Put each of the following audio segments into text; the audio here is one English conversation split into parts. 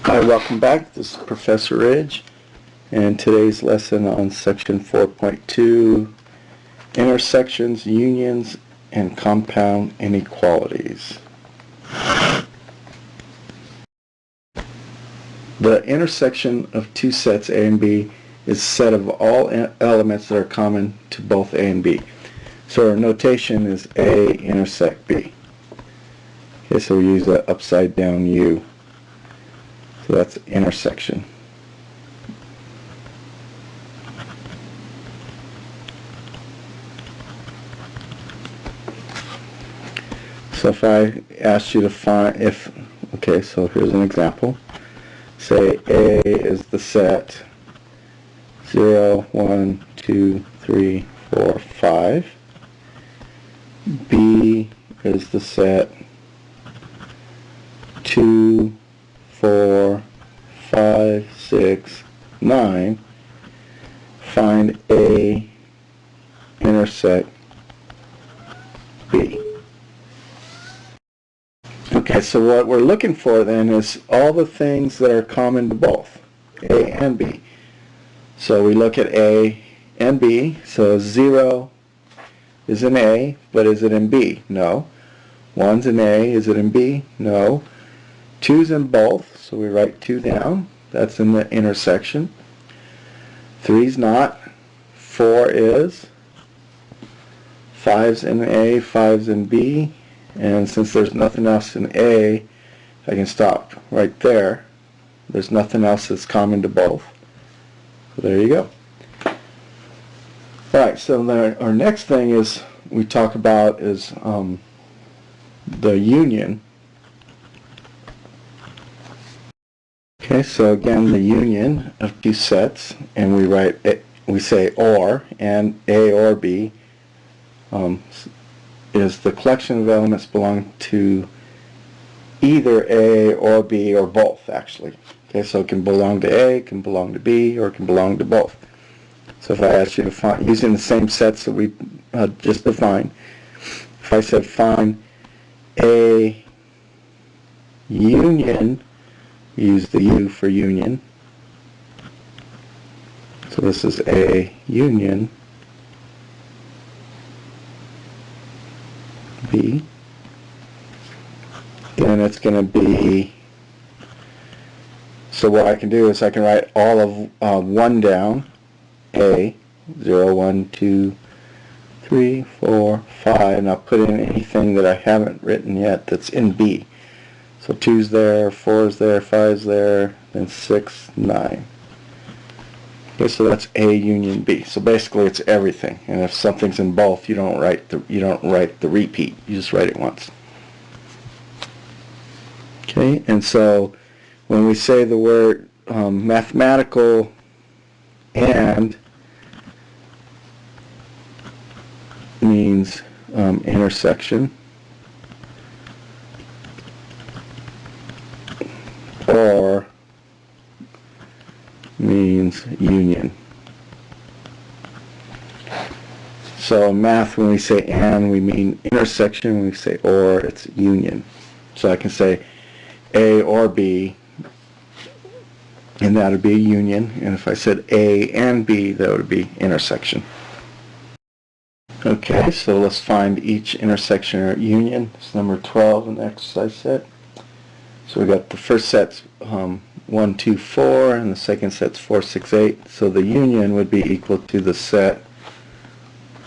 Hi, welcome back. This is Professor Ridge, and today's lesson on section 4.2, intersections, unions, and compound inequalities. The intersection of two sets A and B is a set of all elements that are common to both A and B. So our notation is A intersect B. Okay, so we use the upside down U. So that's intersection. So if I asked you to find okay, so here's an example. Say A is the set 0, 1, 2, 3, 4, 5. B is the set 2, 4, 5, 6, 9. Find A intersect B. Okay, so what we're looking for then is all the things that are common to both A and B. So we look at A and B. So 0 is in A, but is it in B? No. 1's in A, is it in B? No. 2's in both, so we write 2 down. That's in the intersection. 3's not. 4 is. 5's in A, 5's in B. And since there's nothing else in A, I can stop right there. There's nothing else that's common to both. So there you go. Alright, so our next thing is we talk about is the union. Okay, so again, the union of two sets, and we say or, and A or B is the collection of elements belonging to either A or B or both, actually. Okay, so it can belong to A, it can belong to B, or it can belong to both. So if I asked you to find, using the same sets that we just defined, if I said find A union, use the U for union. So this is A union B. Then it's going to be, so what I can do is I can write all of 1 down, A, 0, 1, 2, 3, 4, 5, and I'll put in anything that I haven't written yet that's in B. So 2's there, 4's there, 5's there, then 6, 9. Okay, so that's A union B. So basically it's everything. And if something's in both, you don't write the repeat. You just write it once. Okay, and so when we say the word mathematical and means intersection, or means union. So in math, when we say and, we mean intersection. When we say or, it's union. So I can say A or B, and that would be a union. And if I said A and B, that would be intersection. Okay, so let's find each intersection or union. It's number 12 in the exercise set. So we got the first set's 1, 2, 4, and the second set's 4, 6, 8. So the union would be equal to the set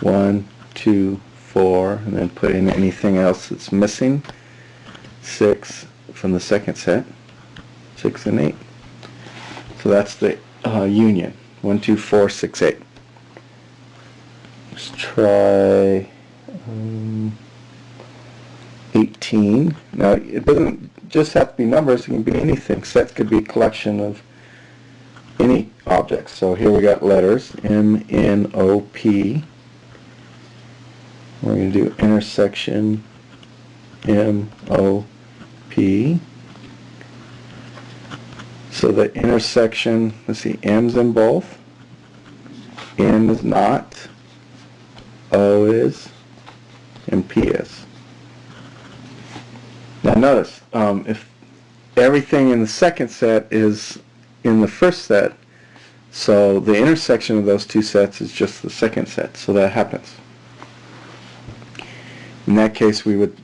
1, 2, 4, and then put in anything else that's missing. 6 from the second set, 6 and 8. So that's the union, 1, 2, 4, 6, 8. Let's try 18. Now it doesn't just have to be numbers, it can be anything. Sets could be a collection of any objects. So here we got letters, M, N, O, P. We're going to do intersection M, O, P. So the intersection, let's see, M's in both, N is not, O is, and P is. Now notice, if everything in the second set is in the first set, so the intersection of those two sets is just the second set, so that happens. In that case, we would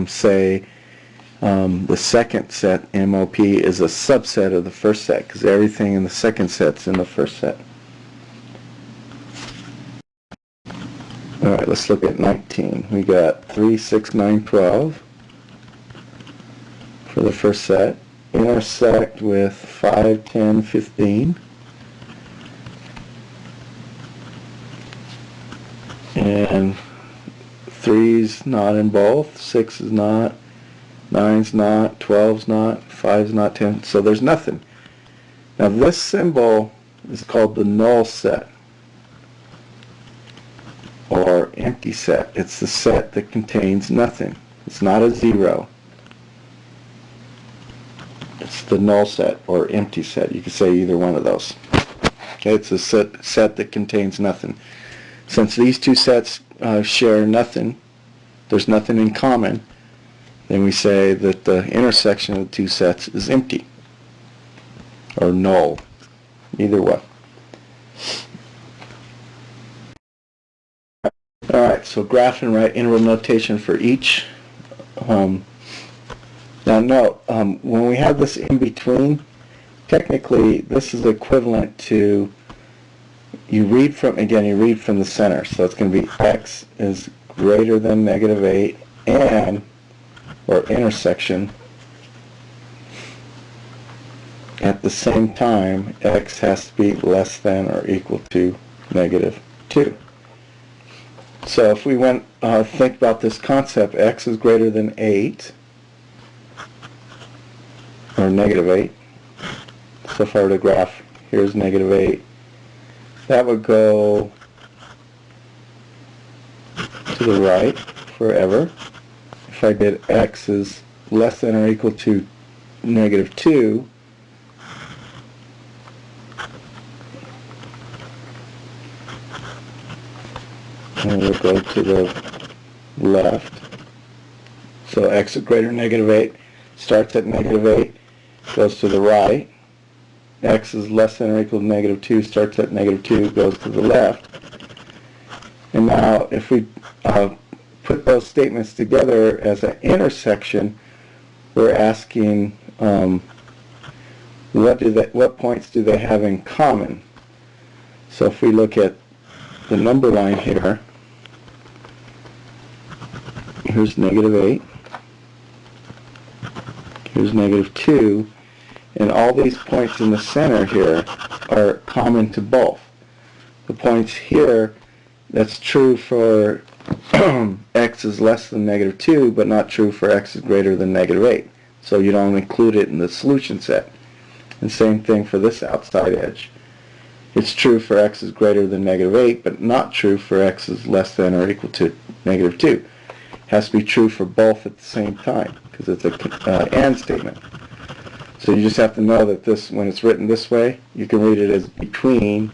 say the second set, MOP, is a subset of the first set, because everything in the second set's in the first set. Alright, let's look at 19. We got 3, 6, 9, 12 for the first set. Intersect with 5, 10, 15. And 3's not in both, 6 is not, 9's not, 12's not, 5's not, 10, so there's nothing. Now this symbol is called the null set, or empty set. It's the set that contains nothing. It's not a 0. It's the null set, or empty set. You could say either one of those. Okay, it's a set that contains nothing. Since these two sets share nothing, there's nothing in common, then we say that the intersection of the two sets is empty, or null, either way. Alright, so graph and write interval notation for each. Now note, when we have this in between, technically this is equivalent to, you read from the center, so it's going to be x is greater than -8 and, or intersection, at the same time x has to be less than or equal to -2. So if we went think about this concept, x is greater than 8 or -8. So if I were to graph, here's -8, that would go to the right forever. If I did x is less than or equal to -2, and we'll go to the left. So x is greater than -8 starts at -8, goes to the right. X is less than or equal to -2 starts at -2, goes to the left. And now if we put those statements together as an intersection, we're asking what points do they have in common. So if we look at the number line here, here's -8, here's -2, and all these points in the center here are common to both. The points here, that's true for x is less than -2, but not true for x is greater than -8. So you don't include it in the solution set. And same thing for this outside edge. It's true for x is greater than -8, but not true for x is less than or equal to -2. It has to be true for both at the same time, because it's a AND statement. So you just have to know that this, when it's written this way, you can read it as between,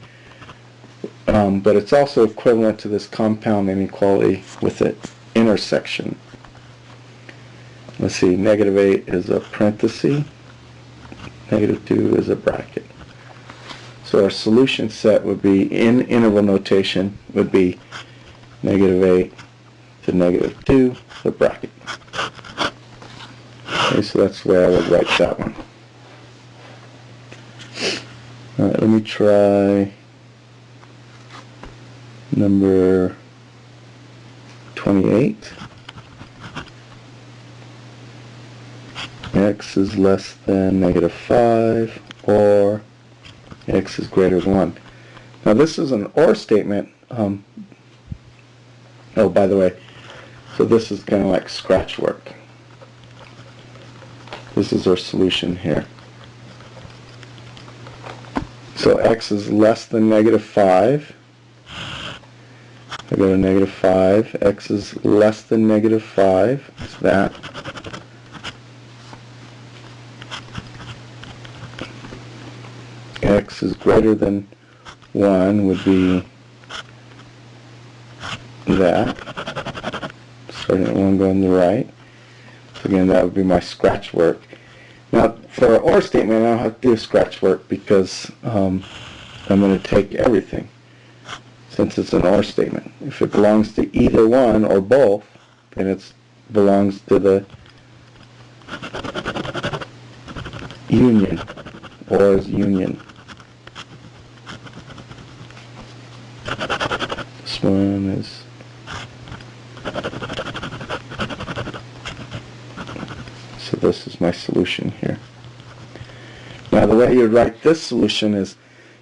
but it's also equivalent to this compound inequality with the intersection. Let's see, -8 is a parenthesis, -2 is a bracket. So our solution set would be, in interval notation, would be -8 to -2, the bracket. Okay, so that's the way I would write that one. Alright, let me try number 28. X is less than -5, or x is greater than 1. Now this is an OR statement. Oh, by the way, so this is kind of like scratch work. This is our solution here. So x is less than -5. I go to -5. X is less than -5. It's that. X is greater than 1 would be that. Starting at 1 going to the right. So again, that would be my scratch work. Now, for an OR statement, I don't have to do scratch work because I'm going to take everything since it's an OR statement. If it belongs to either one or both, then it belongs to the union, or is union. This one is so this is my solution here. Now the way you would write this solution is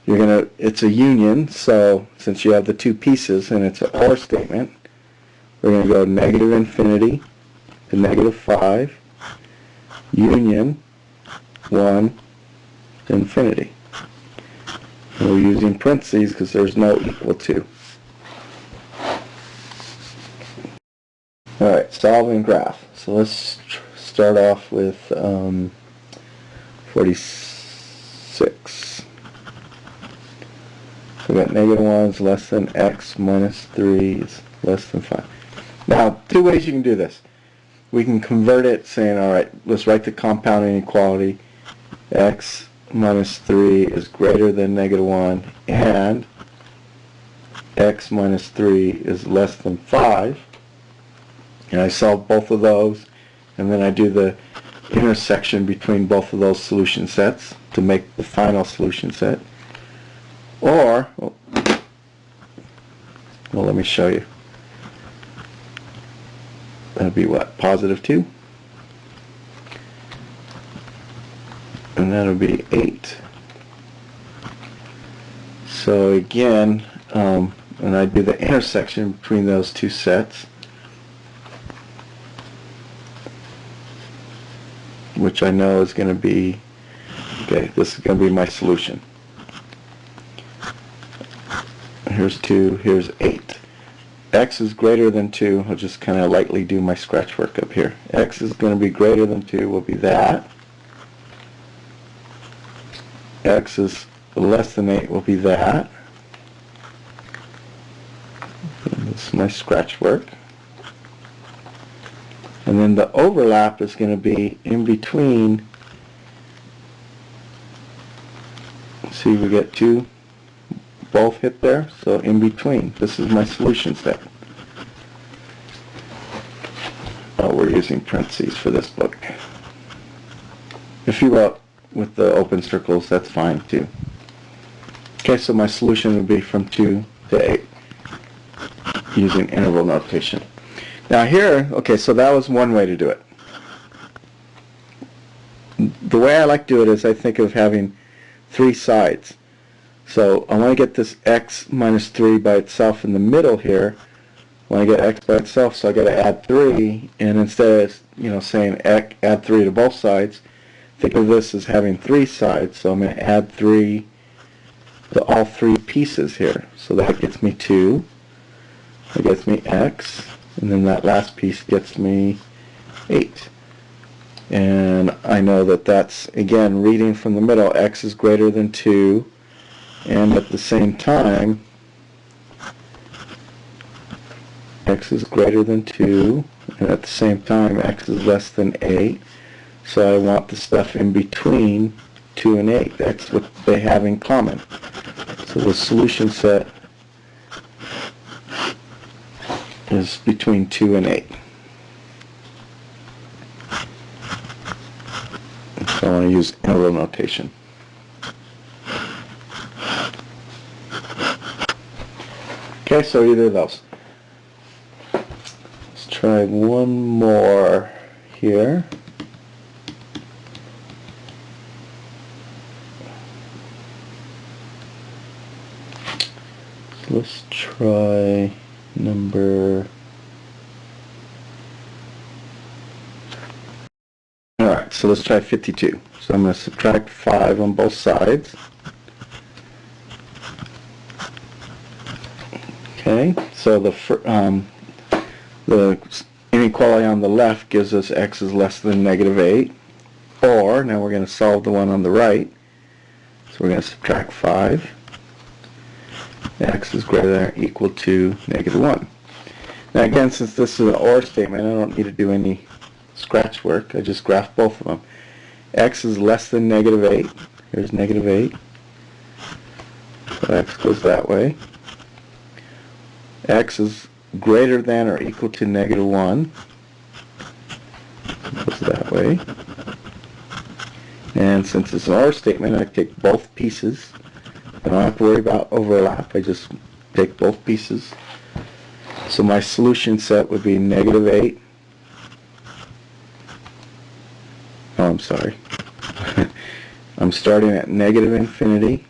it's a union, so since you have the two pieces and it's an OR statement, we're going to go negative infinity to negative 5, union 1 to infinity. And we're using parentheses because there's no equal to. Alright, solving graph. So let's start off with 46. So we got negative 1 is less than x minus 3 is less than 5. Now, two ways you can do this. We can convert it saying, alright, let's write the compound inequality. X minus 3 is greater than negative 1, and x minus 3 is less than 5. And I solve both of those, and then I do the intersection between both of those solution sets to make the final solution set. Or, well, let me show you. That'd be what? Positive 2? And that'll be 8. So again, and I do the intersection between those two sets, which I know is going to be, okay, this is going to be my solution. Here's 2, here's 8. X is greater than 2, I'll just kind of lightly do my scratch work up here. X is going to be greater than 2, will be that. X is less than 8 will be that. And this is my scratch work. And then the overlap is going to be in between. See, we get 2 both hit there, so in between. This is my solution set. Oh, we're using parentheses for this book. If you wrote with the open circles, that's fine too. Okay, so my solution would be from 2 to 8 using interval notation. Now here, okay, so that was one way to do it. The way I like to do it is I think of having 3 sides. So I want to get this x minus 3 by itself in the middle here. I want to get x by itself, so I got to add 3, and instead of saying add 3 to both sides, think of this as having 3 sides. So I'm going to add 3 to all 3 pieces here. So that gets me 2. That gets me x, and then that last piece gets me 8. And I know that that's, again, reading from the middle, x is greater than 2, and at the same time, x is greater than 2, and at the same time, x is less than 8. So I want the stuff in between 2 and 8. That's what they have in common. So the solution set is between 2 and 8. So I want to use interval notation. Okay, so either of those. Let's try one more here. So let's try number... Alright, so let's try 52. So I'm going to subtract 5 on both sides. Okay, so the inequality on the left gives us x is less than negative 8. Or, now we're going to solve the one on the right. So we're going to subtract 5. X is greater than or equal to negative 1. Now again, since this is an OR statement, I don't need to do any scratch work. I just graph both of them. X is less than negative 8. Here's negative 8. So X goes that way. X is greater than or equal to negative 1. Goes that way. And since it's an OR statement, I take both pieces. I don't have to worry about overlap. I just take both pieces. So my solution set would be negative 8. Oh, I'm sorry. I'm starting at negative infinity,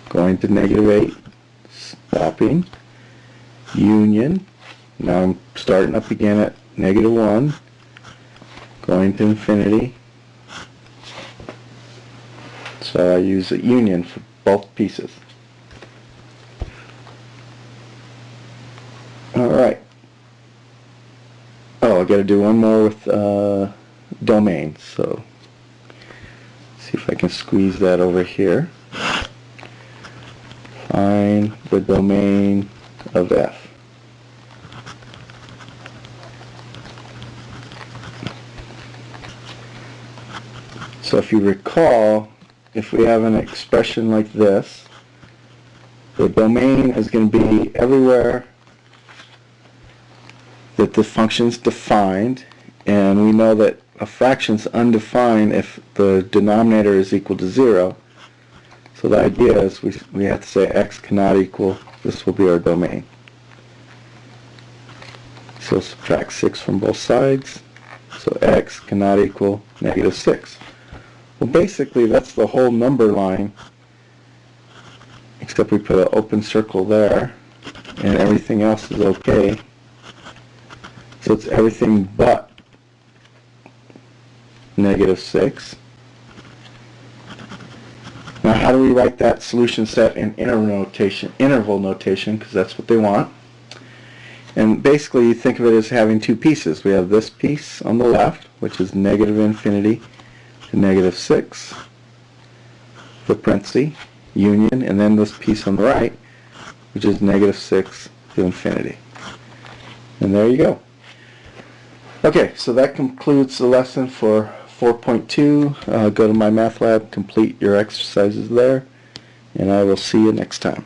going to negative 8, stopping, union. Now I'm starting up again at negative 1, going to infinity. So I use a union for both pieces. Alright. Oh, I got to do one more with domains. So see if I can squeeze that over here. Find the domain of F. So if you recall, if we have an expression like this, the domain is going to be everywhere that the function is defined, and we know that a fraction is undefined if the denominator is equal to 0. So the idea is we have to say x cannot equal, this will be our domain. So subtract 6 from both sides, so x cannot equal negative 6. Well, basically that's the whole number line, except we put an open circle there, and everything else is okay. So it's everything but negative 6. Now how do we write that solution set in interval notation, because that's what they want. And basically you think of it as having two pieces. We have this piece on the left, which is negative infinity to negative 6, the parenthesis, union, and then this piece on the right, which is negative 6 to infinity. And there you go. Okay, so that concludes the lesson for 4.2. Go to my math lab, complete your exercises there, and I will see you next time.